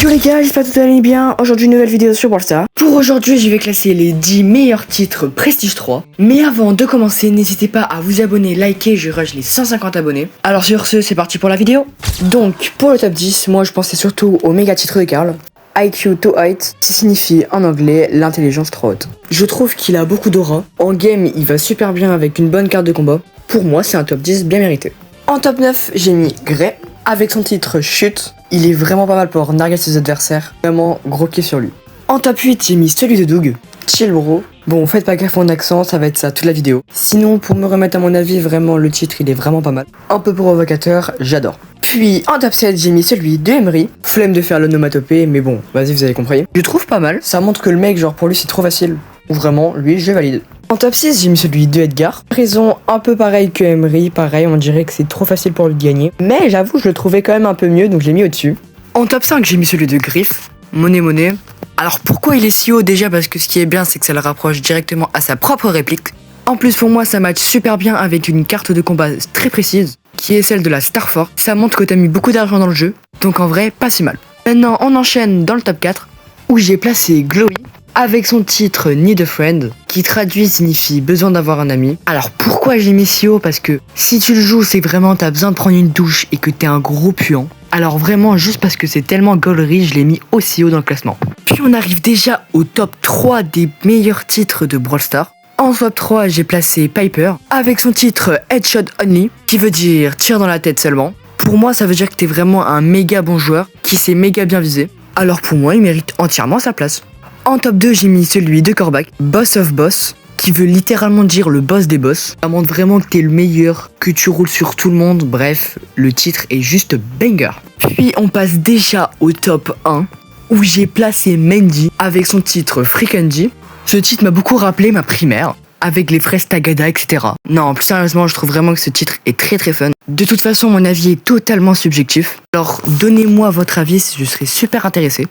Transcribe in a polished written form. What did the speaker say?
Yo les gars, j'espère que vous allez bien. Aujourd'hui une nouvelle vidéo sur Brawl Stars. Pour aujourd'hui je vais classer les 10 meilleurs titres Prestige 3. Mais avant de commencer, n'hésitez pas à vous abonner, liker, je rush les 150 abonnés. Alors sur ce, c'est parti pour la vidéo. Donc pour le top 10, moi je pensais surtout au méga titre de Karl. IQ to height, qui signifie en anglais l'intelligence trop haute. Je trouve qu'il a beaucoup d'aura. En game, il va super bien avec une bonne carte de combat. Pour moi, c'est un top 10 bien mérité. En top 9, j'ai mis Gray, avec son titre Chute. Il est vraiment pas mal pour narguer ses adversaires. Vraiment gros kiff sur lui. En top 8, j'ai mis celui de Doug. Chill bro. Bon, faites pas gaffe à mon accent, ça va être ça toute la vidéo. Sinon, pour me remettre à mon avis, vraiment, le titre, il est vraiment pas mal. Un peu provocateur, j'adore. Puis, en top 7, j'ai mis celui de Emery. Flemme de faire l'onomatopée, mais bon, vas-y, vous avez compris. Je trouve pas mal, ça montre que le mec, genre, pour lui, c'est trop facile. Ou vraiment, lui, je valide. En top 6, j'ai mis celui de Edgar. Raison un peu pareil que Emery, pareil, on dirait que c'est trop facile pour lui de gagner. Mais j'avoue, je le trouvais quand même un peu mieux, donc je l'ai mis au-dessus. En top 5, j'ai mis celui de Griff. Monnaie. Alors pourquoi il est si haut? Déjà parce que ce qui est bien, c'est que ça le rapproche directement à sa propre réplique. En plus, pour moi, ça match super bien avec une carte de combat très précise, qui est celle de la Star Force. Ça montre que t'as mis beaucoup d'argent dans le jeu, donc en vrai, pas si mal. Maintenant, on enchaîne dans le top 4, où j'ai placé Glowy, avec son titre Need a Friend, qui traduit signifie besoin d'avoir un ami. Alors pourquoi j'ai mis si haut? Parce que si tu le joues, c'est vraiment t'as besoin de prendre une douche et que t'es un gros puant. Alors vraiment, juste parce que c'est tellement gaulerie, je l'ai mis aussi haut dans le classement. Puis on arrive déjà au top 3 des meilleurs titres de Brawl Stars. En top 3, j'ai placé Piper, avec son titre Headshot Only, qui veut dire tir dans la tête seulement. Pour moi, ça veut dire que t'es vraiment un méga bon joueur, qui sait méga bien viser. Alors pour moi, il mérite entièrement sa place. En top 2, j'ai mis celui de Corbac, Boss of Boss, qui veut littéralement dire le boss des boss. Ça montre vraiment que t'es le meilleur, que tu roules sur tout le monde. Bref, le titre est juste banger. Puis on passe déjà au top 1, où j'ai placé Mandy avec son titre Free Candy. Ce titre m'a beaucoup rappelé ma primaire, avec les fraises Tagada, etc. Non, plus sérieusement, je trouve vraiment que ce titre est très fun. De toute façon, mon avis est totalement subjectif. Alors, donnez-moi votre avis, je serais super intéressé.